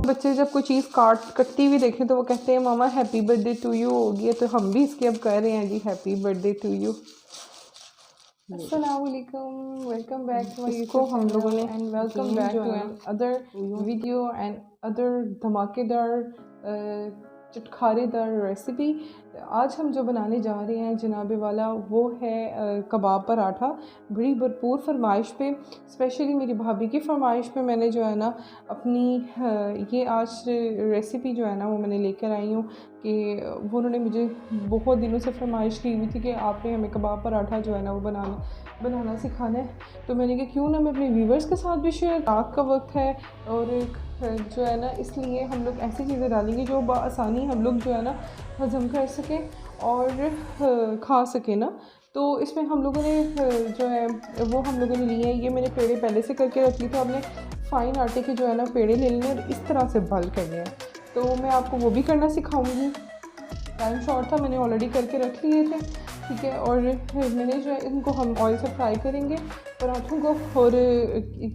बच्चे जब कोई चीज़ कटती हुई देखें तो वो कहते हैं मामा हैप्पी बर्थडे टू यू हो गई है, तो हम भी इसके अब कह रहे हैं जी हैप्पी बर्थडे टू यू। अस्सलाम वालेकुम, welcome back to my YouTube हम लोगों ने and welcome back to another video and other धमाकेदार चटखारेदार रेसिपी। आज हम जो बनाने जा रहे हैं जनाबे वाला वो है कबाब पराठा। बड़ी भरपूर फरमाइश पे, स्पेशली मेरी भाभी की फरमाइश पे मैंने जो है ना अपनी ये आज रेसिपी जो है ना वो मैंने लेकर आई हूँ कि वो उन्होंने मुझे बहुत दिनों से फरमाइश की हुई थी कि आपने हमें कबाब पराठा जो है ना वो बनाना सिखाना है। तो मैंने कहा क्यों ना मैं अपने व्यूवर्स के साथ भी शेयर, रात का वक्त है और जो है ना इसलिए हम लोग ऐसी चीज़ें डालेंगे जो बआसानी हम लोग जो है ना हज़म कर सकें और खा सकें ना। तो इसमें हम लोगों ने जो है वो हम लोगों ने लिए हैं, ये मैंने पेड़े पहले से करके रख ली, तो आपने फ़ाइन आटे के जो है ना पेड़े ले लेने और इस तरह से बल करने हैं। तो मैं आपको वो भी करना सिखाऊंगी। टाइम शॉर्ट था, मैंने ऑलरेडी करके रख लिए थे, ठीक है। और मैंने जो है इनको हम ऑयल से फ्राई करेंगे पराठों को, और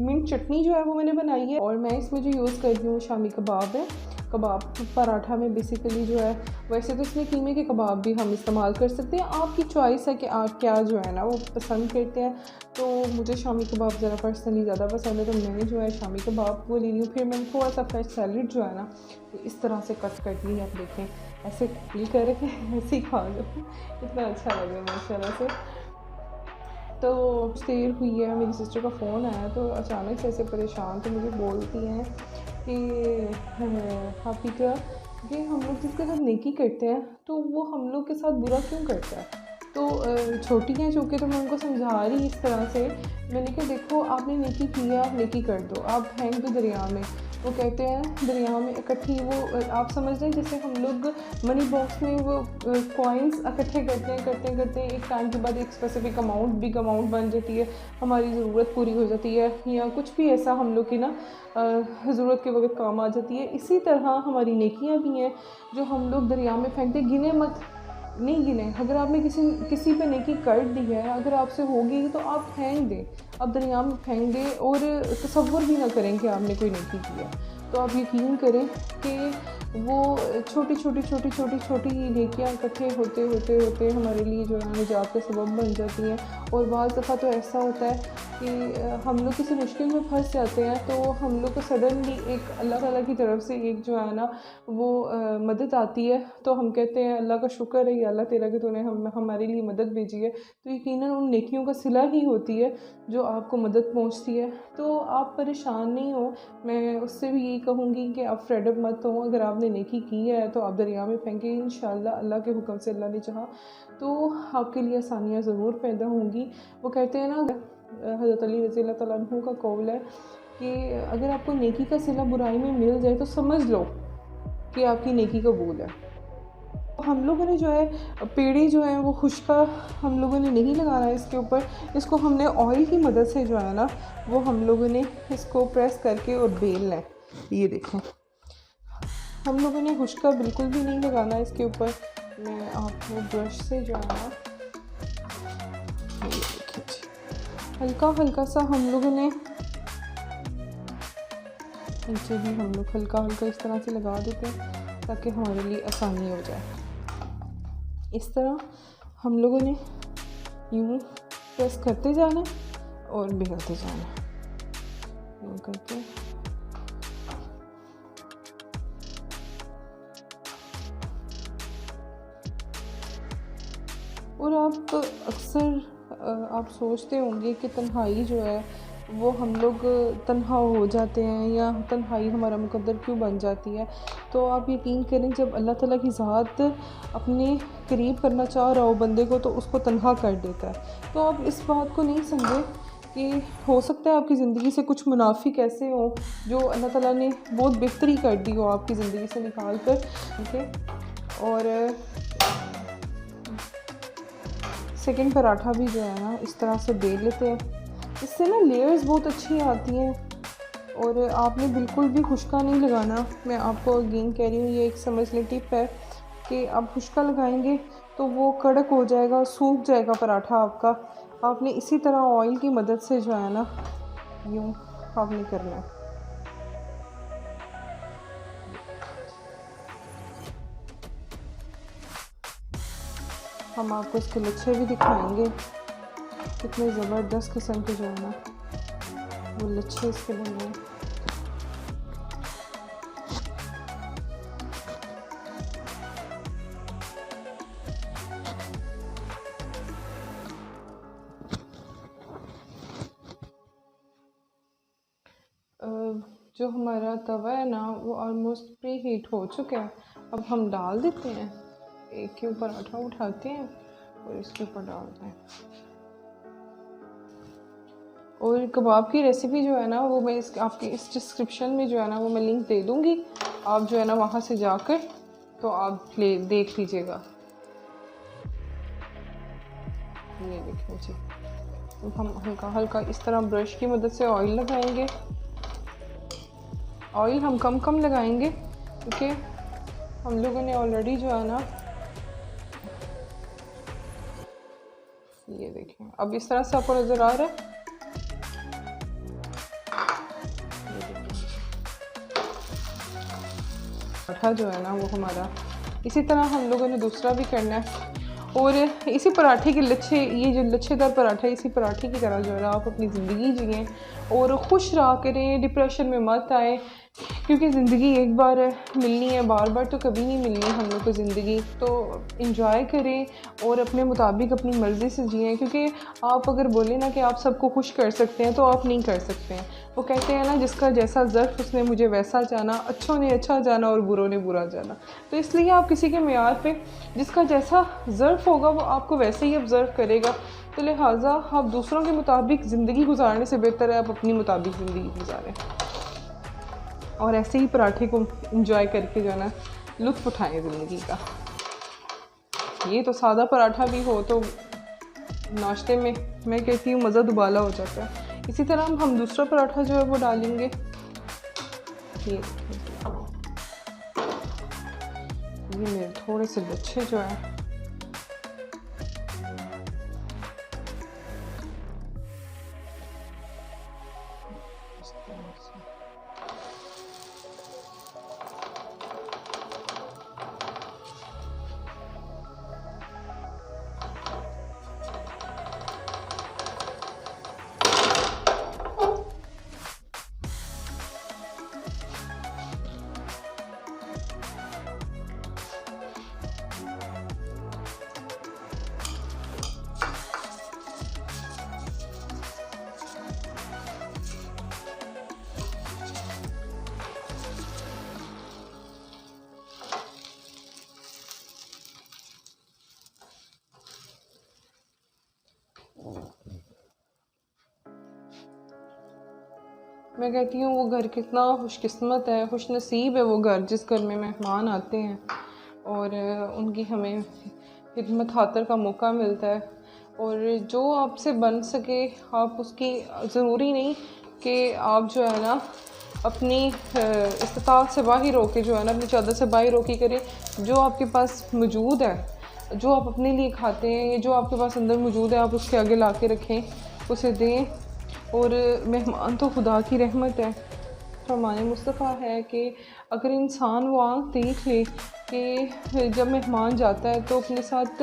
मिंट चटनी जो है वो मैंने बनाई है। और मैं इसमें जो यूज़ कर रही हूँ शामी कबाब है। कबाब पराठा में बेसिकली जो है, वैसे तो इसमें कीमे के कबाब भी हम इस्तेमाल कर सकते हैं, आपकी चॉइस है कि आप क्या जो है ना वो पसंद करते हैं। तो मुझे शामी कबाब ज़रा पर्सनली ज़्यादा पसंद है, तो मैंने जो है शामी कबाब वो ले ली हूँ। फिर मैंने थोड़ा सा फ्रेश सैलड जो है ना तो इस तरह से कट कर ली। आप देखें ऐसे फील कर रहे हैं ऐसे ही खा लो, इतना अच्छा लगे माशाल्लाह से। तो देर हुई है, मेरी सिस्टर का फ़ोन आया तो अचानक से ऐसे परेशान, तो मुझे बोलती हैं कि हाफिज़ा कि हम लोग जिसके साथ नेकी करते हैं तो वो हम लोग के साथ बुरा क्यों करता है। तो छोटी हैं चूँकि, तो मैं उनको समझा रही इस तरह से। मैंने कहा देखो आपने नेकी किया, आप नेकी कर दो, आप फेंक दो दरिया में। वो कहते हैं दरिया में इकट्ठी, वो आप समझ रहे हैं जैसे हम लोग मनी बॉक्स में वो कॉइन्स इकट्ठे करते हैं एक टाइम के बाद एक स्पेसिफिक अमाउंट, बिग अमाउंट बन जाती है, हमारी ज़रूरत पूरी हो जाती है या कुछ भी ऐसा हम लोग की ना ज़रूरत के वक्त काम आ जाती है। इसी तरह हमारी नेकियां भी हैं जो हम लोग दरिया में फेंकते। गिने मत, नहीं गिने। अगर आपने किसी पे नेकी कर दी है, अगर आपसे होगी तो आप फेंक दें, आप दरिया में फेंक दें और तसव्वुर भी ना करें कि आपने कोई नेकी की है। तो आप यकीन करें कि वो छोटी नेकियां इकट्ठे होते हमारे लिए जो है निजात का सबब बन जाती हैं। और बाज़ दफ़ा तो ऐसा होता है कि हम लोग किसी मुश्किल में फंस जाते हैं, तो हम लोग को सडनली एक अल्लाह ताला की तरफ से एक जो है ना वो मदद आती है। तो हम कहते हैं अल्लाह का शुक्र है या अल्लाह तेरा कि तूने हमारे लिए मदद भेजी है। तो यकीनन उन नेकियों का सिला ही होती है जो आपको मदद पहुंचती है। तो आप परेशान नहीं हो, मैं उससे भी यही कहूँगी कि आप फ्रेडअप मत हो। अगर आपने नेकी की है तो आप दरिया में फेंकें, इंशाअल्लाह अल्लाह के हुक्म से, अल्लाह ने चाहा तो आपके लिए आसानियाँ ज़रूर पैदा होंगी। वो कहते हैं ना, हज़रत अली रज़ी अल्लाह तआला अन्हु का कौल है कि अगर आपको नेकी का सिला बुराई में मिल जाए तो समझ लो कि आपकी नेकी कबूल है। हम लोगों ने जो है पेड़ी जो है वो खुश्का हम लोगों ने नहीं लगाना है इसके ऊपर, इसको हमने ऑयल की मदद से जो है ना वो हम लोगों ने इसको प्रेस करके और बेलना है। ये देखें, हम लोगों ने खुश्का बिल्कुल भी नहीं लगाना है इसके ऊपर। मैं आपको ब्रश से जो है ना हल्का सा हम लोगों ने नीचे भी हम लोग हल्का इस तरह से लगा देते हैं ताकि हमारे लिए आसानी हो जाए। इस तरह हम लोगों ने यूँ प्रेस करते जाना और बेलते जाना, यूँ करके। और आप अक्सर आप सोचते होंगे कि तन्हाई जो है वो हम लोग तन्हा हो जाते हैं या तन्हाई हमारा मुकद्दर क्यों बन जाती है। तो आप यकीन करें जब अल्लाह ताला की ज़ात अपने करीब करना चाह रहा हो बंदे को तो उसको तन्हा कर देता है। तो आप इस बात को नहीं समझे कि हो सकता है आपकी ज़िंदगी से कुछ मुनाफिक ऐसे हों जो अल्लाह ताला ने बहुत बेहतरी कर दी हो आपकी ज़िंदगी से निकाल कर, ठीक है। और सेकंड पराठा भी जो है ना इस तरह से बेल लेते हैं, इससे ना लेयर्स बहुत अच्छी आती हैं। और आपने बिल्कुल भी खुश्का नहीं लगाना, मैं आपको अगेन कह रही हूँ, ये एक समझ लें टिप है कि आप खुश्का लगाएंगे तो वो कड़क हो जाएगा, सूख जाएगा पराठा आपका। आपने इसी तरह ऑयल की मदद से जो है ना यूँ आपने करना है। हम आपको इसके लच्छे भी दिखाएंगे, कितने ज़बरदस्त किस्म के जो है ना वो लच्छे इसके बने हैं। जो हमारा तवा है ना वो ऑलमोस्ट प्री हीट हो चुका है। अब हम डाल देते हैं, एक के ऊपर आटा उठाते हैं और इसके ऊपर डालते हैं। और कबाब की रेसिपी जो है ना वो मैं आपके इस डिस्क्रिप्शन में जो है ना वो मैं लिंक दे दूँगी, आप जो है ना वहाँ से जाकर तो आप देख लीजिएगा। ये देखिए जी, तो हम हल्का हल्का इस तरह ब्रश की मदद से ऑयल लगाएंगे। ऑयल हम कम लगाएंगे क्योंकि हम लोगों ने ऑलरेडी जो है ना, ये देखें अब इस तरह से आपको नज़र आ रहा है। पराठा जो है ना वो हमारा इसी तरह हम लोगों ने दूसरा भी करना है। और इसी पराठे के लच्छे, ये जो लच्छेदार पराठा, इसी पराठे की तरह जो है ना आप अपनी ज़िंदगी जिएँ और खुश रहा करें, डिप्रेशन में मत आए, क्योंकि ज़िंदगी एक बार मिलनी है, बार बार तो कभी नहीं मिलनी हम लोग को ज़िंदगी। तो इंजॉय करें और अपने मुताबिक अपनी मर्ज़ी से जिएँ, क्योंकि आप अगर बोलें ना कि आप सबको खुश कर सकते हैं तो आप नहीं कर सकते हैं। वो कहते हैं ना, जिसका जैसा ज़र्फ़ उसने मुझे वैसा जाना, अच्छों ने अच्छा जाना और बुरों ने बुरा जाना। तो इसलिए आप किसी के मेयार पे जिसका जैसा ज़र्फ़ होगा वो आपको वैसे ही ऑब्ज़र्व करेगा। तो लिहाजा आप दूसरों के मुताबिक ज़िंदगी गुजारने से बेहतर है आप अपनी मुताबिक ज़िंदगी गुजारें और ऐसे ही पराठे को एंजॉय करके जो है ना लुत्फ़ उठाएं ज़िंदगी का। ये तो सादा पराठा भी हो तो नाश्ते में मैं कहती हूँ मज़ा दुबाला हो जाता है। इसी तरह हम दूसरा पराठा जो है वो डालेंगे। ये मेरे थोड़े से लच्छे जो है मैं कहती हूँ वो घर कितना खुशकिस्मत है, खुश नसीब है वो घर जिस घर में मेहमान आते हैं और उनकी हमें खिदमत खातर का मौका मिलता है। और जो आपसे बन सके आप उसकी, ज़रूरी नहीं कि आप जो है ना अपनी इस्तिताअत से बाहर होके जो है ना अपनी चादर से बाहर होके करें। जो आपके पास मौजूद है, जो आप अपने लिए खाते हैं, जो आपके पास अंदर मौजूद है, आप उसके आगे ला के रखें, उसे दें। और मेहमान तो खुदा की रहमत है। फरमान मुस्तफ़ा है कि अगर इंसान वो आँख देख ले कि जब मेहमान जाता है तो अपने साथ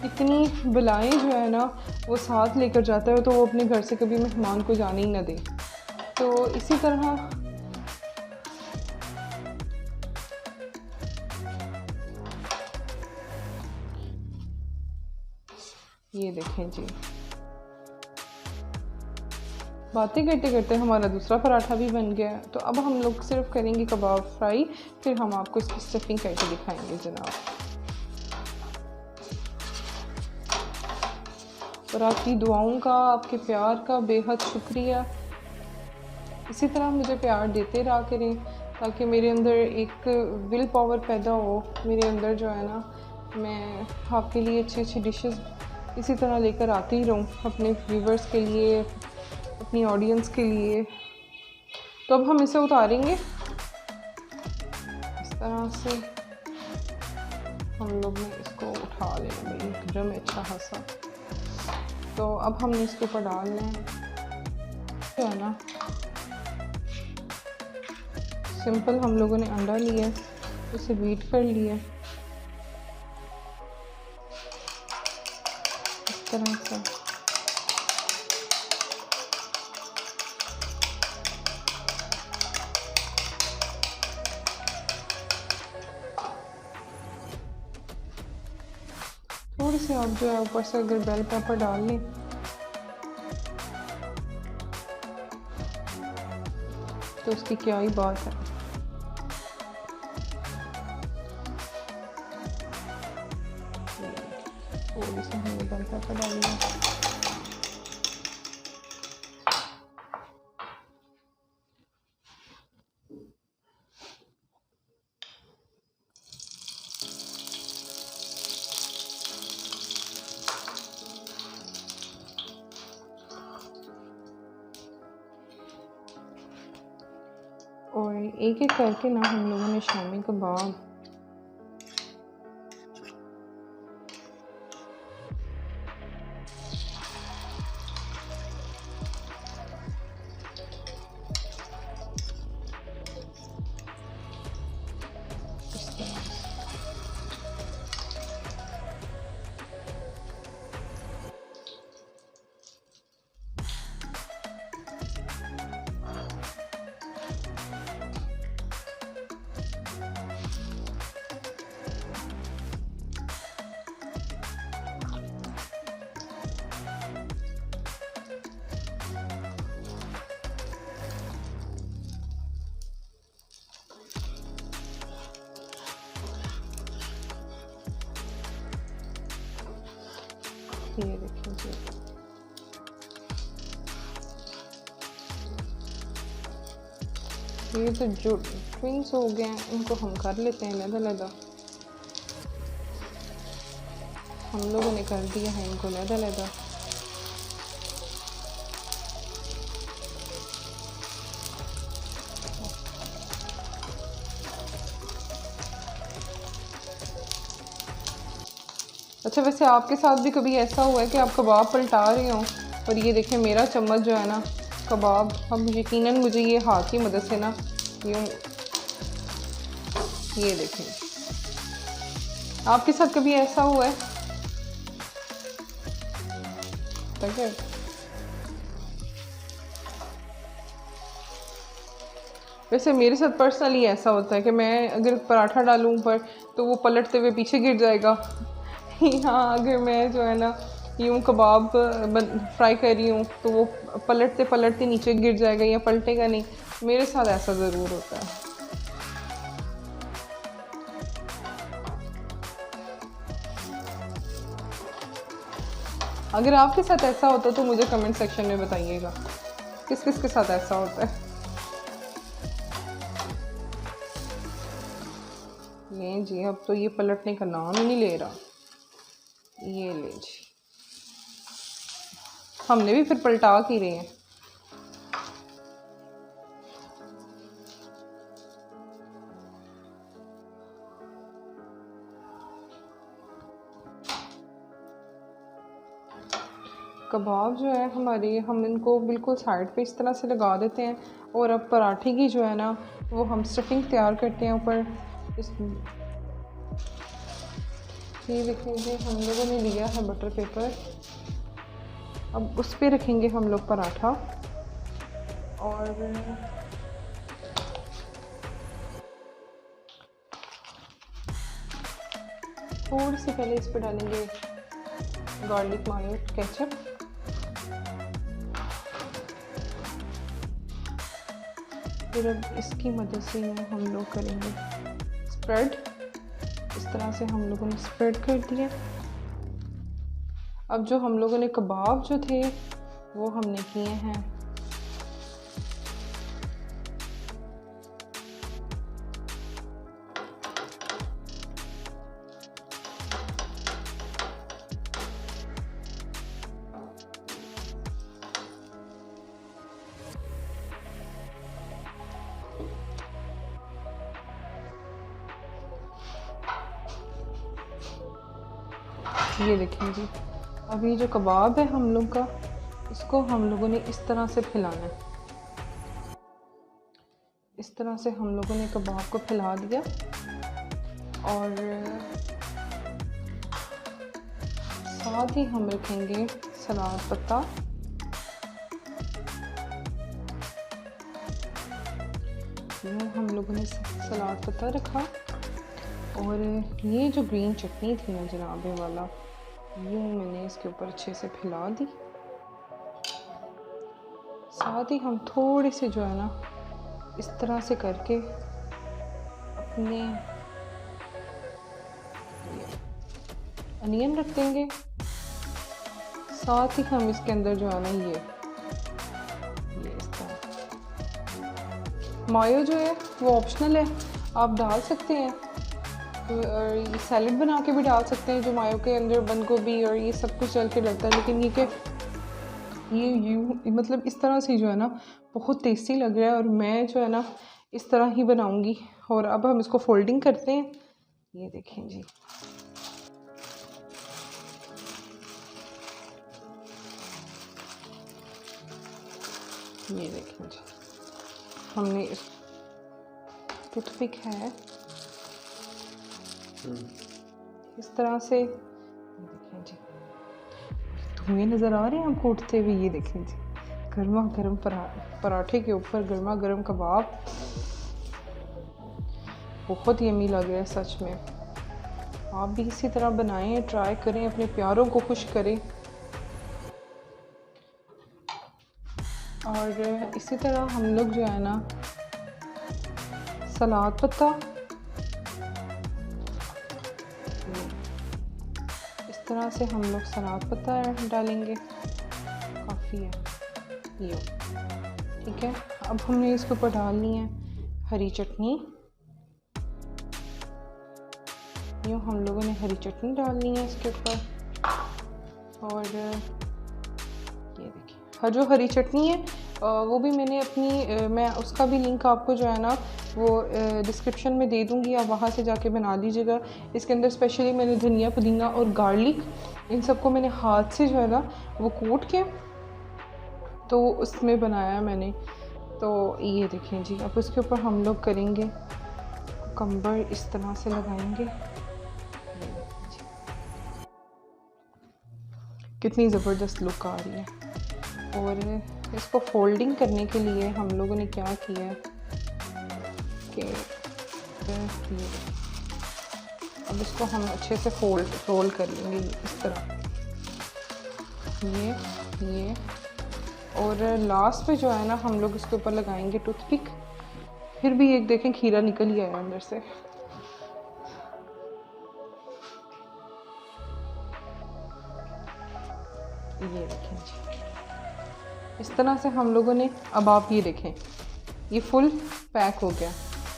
इतनी बलाएं जो है ना वो साथ लेकर जाता है, तो वो अपने घर से कभी मेहमान को जाने ही ना दे। तो इसी तरह ये देखें जी, बातें करते करते हमारा दूसरा पराठा भी बन गया। तो अब हम लोग सिर्फ करेंगे कबाब फ्राई, फिर हम आपको इसकी स्टफिंग करके दिखाएंगे जनाब। और आपकी दुआओं का, आपके प्यार का बेहद शुक्रिया। इसी तरह मुझे प्यार देते रहा करें ताकि मेरे अंदर एक विल पावर पैदा हो, मेरे अंदर जो है ना मैं आपके लिए अच्छी अच्छी डिशेस इसी तरह लेकर आती ही रहूँ अपने व्यूवर्स के लिए, अपनी ऑडियंस के लिए। तो अब हम इसे उतारेंगे इस तरह से। हम लोग ने इसको उठा लेना भाई, एकदम अच्छा खासा। तो अब हमने इसके ऊपर डाल लें जो है ना, सिंपल हम लोगों ने अंडा लिया, उसे बीट कर लिया इस तरह से। थोड़ी सी आप जो है ऊपर से अगर बेल पेपर डाल लें तो उसकी क्या ही बात है। थोड़ी सी हमने बेल पेपर डाल लिया। और एक एक करके ना हम लोगों ने शामी कबाब ये देखिए जी। ये तो जो ट्विंस हो गए हैं इनको हम कर लेते हैं लहदा। हम लोगों ने कर दिया है इनको लहदा। अच्छा, वैसे आपके साथ भी कभी ऐसा हुआ है कि आप कबाब पलटा रहे हो और ये देखें मेरा चम्मच जो है ना कबाब, अब यकीनन मुझे ये हाथ की मदद से ना यूँ, ये देखें, आपके साथ कभी ऐसा हुआ है? ठीक है, वैसे मेरे साथ पर्सनली ऐसा होता है कि मैं अगर पराठा डालूं ऊपर तो वो पलटते हुए पीछे गिर जाएगा। हाँ, अगर मैं जो है ना यूँ कबाब फ्राई कर रही हूँ तो वो पलटते पलटते नीचे गिर जाएगा या पलटेगा नहीं। मेरे साथ ऐसा ज़रूर होता है। अगर आपके साथ ऐसा होता तो मुझे कमेंट सेक्शन में बताइएगा किस किस के साथ ऐसा होता है। लें जी, अब तो ये पलटने का नाम ही नहीं ले रहा। ये ले जी, हमने भी फिर पलटा ही रहे हैं। कबाब जो है हमारे, हम इनको बिल्कुल साइड पे इस तरह से लगा देते हैं और अब पराठे की जो है ना वो हम स्टफिंग तैयार करते हैं ऊपर। ये देखिए हम लोगों ने लिया है बटर पेपर, अब उस पर रखेंगे हम लोग पराठा और थोड़ी सी पहले इस पर डालेंगे गार्लिक मायो केचप, फिर अब इसकी मदद से हम लोग करेंगे स्प्रेड। इस तरह से हम लोगों ने स्प्रेड कर दिया। अब जो हम लोगों ने कबाब जो थे वो हमने किए हैं ये देखें जी, अब ये जो कबाब है हम लोग का, इसको हम लोगों ने इस तरह से फैलाना है। इस तरह से हम लोगों ने कबाब को फैला दिया और साथ ही हम रखेंगे सलाद पत्ता। यूँ हम लोगों ने सलाद पत्ता रखा और ये जो ग्रीन चटनी थी ना जनाबे वाला, यूँ मैंने इसके ऊपर अच्छे से फैला दी। साथ ही हम थोड़ी सी जो है ना इस तरह से करके अपने अनियन रख देंगे। साथ ही हम इसके अंदर जो है ना ये इस तरह मायो जो है वो ऑप्शनल है, आप डाल सकते हैं। और ये सैलेड बना के भी डाल सकते हैं जो मायो के अंदर बंद गोभी और ये सब कुछ चल के लगता है, लेकिन ये मतलब इस तरह से जो है ना बहुत टेस्टी लग रहा है और मैं जो है ना इस तरह ही बनाऊंगी। और अब हम इसको फोल्डिंग करते हैं। ये देखें जी, ये देखें जी, हमने इस टूथपिक है इस तरह से, देखें जी धुएं नज़र आ रहे हैं हमको उठते हुए। ये देखें जी, गर्मा गर्म पराठे के ऊपर गर्मा गर्म कबाब, बहुत यम्मी लग रहा है सच में। आप भी इसी तरह बनाएं, ट्राई करें, अपने प्यारों को खुश करें। और इसी तरह हम लोग जो है ना सलाद पत्ता इस तरह से हम लोग सलाद पत्ता डालेंगे, काफ़ी है ये, ठीक है। अब हमने इसके ऊपर डालनी है हरी चटनी। यूँ हम लोगों ने हरी चटनी डालनी है इसके ऊपर। और ये देखिए जो हरी चटनी है वो भी मैंने अपनी मैं उसका भी लिंक आपको जो है ना वो डिस्क्रिप्शन में दे दूँगी, आप वहाँ से जाके बना लीजिएगा। इसके अंदर स्पेशली मैंने धनिया पुदीना और गार्लिक इन सबको मैंने हाथ से जो है ना वो कूट के तो उसमें बनाया मैंने। तो ये देखें जी, अब उसके ऊपर हम लोग करेंगे कुकम्बर, इस तरह से लगाएंगे। कितनी ज़बरदस्त लुक आ रही है। और इसको फोल्डिंग करने के लिए हम लोगों ने क्या किया कि अब इसको हम अच्छे से फोल्ड कर लेंगे इस तरह, ये और लास्ट पे जो है ना हम लोग इसके ऊपर लगाएंगे टूथपिक। फिर भी एक देखें खीरा निकल ही आया अंदर से। ये देखें जी, इस तरह से हम लोगों ने, अब आप ये देखें ये फुल पैक हो गया।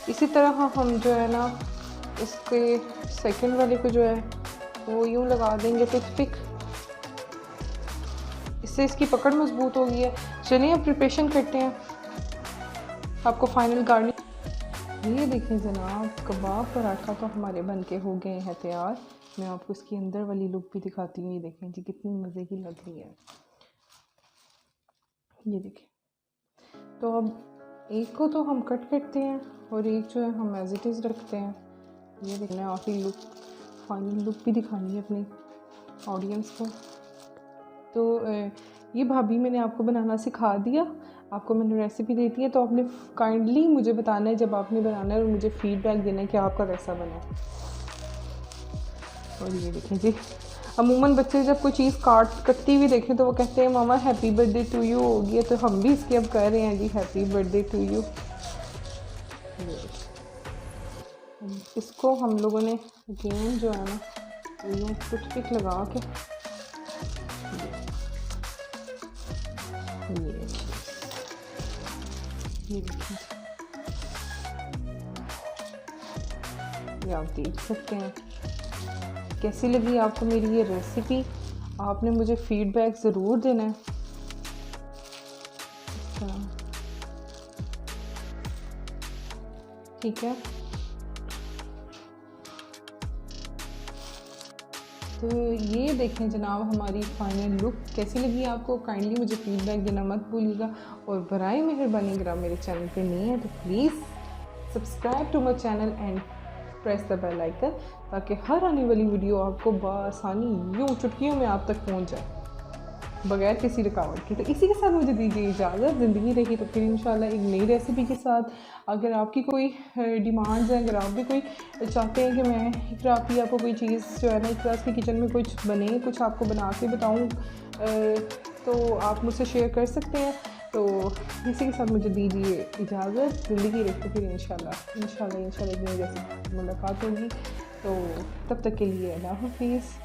इसी तरह हम जो है ना इसके सेकंड वाले को जो है वो यूँ लगा देंगे टूथपिक, इससे इसकी पकड़ मजबूत हो गई है। चलिए अब प्रिपरेशन करते हैं, आपको फाइनल गार्निश। ये देखें जनाब, कबाब पराठा तो हमारे बन के हो गए हैं तैयार। मैं आपको इसकी अंदर वाली लुक भी दिखाती हूँ। ये देखें जी कितनी मज़े की लग रही है। ये देखें, तो अब एक को तो हम कट करते हैं और एक जो है हम एज इट इज़ रखते हैं। ये देखना आखिरी लुक, फाइनल लुक भी दिखानी है अपनी ऑडियंस को। तो ये भाभी मैंने आपको बनाना सिखा दिया, आपको मैंने रेसिपी दे दी है, तो आपने काइंडली मुझे बताना है जब आपने बनाना है और मुझे फीडबैक देना है कि आपका कैसा बना है। और ये देखें जी, अमूमन बच्चे जब कोई चीज़ कटती हुई देखें तो वो कहते हैं मामा हैप्पी बर्थडे टू यू हो गया, तो हम भी इसके अब कह रहे हैं जी हैप्पी बर्थडे टू यू। इसको हम लोगों ने अगेन जो है ना यूँ टूथपिक लगा के ये देखिए, ये आप देख सकते हैं। कैसी लगी आपको मेरी ये रेसिपी? आपने मुझे फीडबैक ज़रूर देना है। ठीक है, तो ये देखें जनाब हमारी फाइनल लुक कैसी लगी आपको। काइंडली मुझे फीडबैक देना मत भूलिएगा, और बराए मेहरबानी अगर आप मेरे चैनल पे नहीं हैं तो please subscribe to my channel and press the bell icon, ताकि हर आने वाली वीडियो आपको बआसानी यूँ चुटकियों में आप तक पहुंच जाए बगैर किसी रुकावट के। तो इसी के साथ मुझे दीजिए इजाज़त। ज़िंदगी रही तो फिर इंशाल्लाह एक नई रेसिपी के साथ। अगर आपकी कोई डिमांड्स हैं, अगर आप भी कोई चाहते हैं कि मैं इकरा की आपको कोई चीज़ जो है ना इकरा की किचन में कुछ बने, कुछ आपको बना के बताऊँ, तो आप मुझसे शेयर कर सकते हैं। तो इसी के साथ मुझे दीजिए इजाज़त। ज़िंदगी रही तो फिर इंशाल्लाह एक नई रेसिपी मुलाकात होगी। तो तब तक के लिए अल्लाह हाफिज़।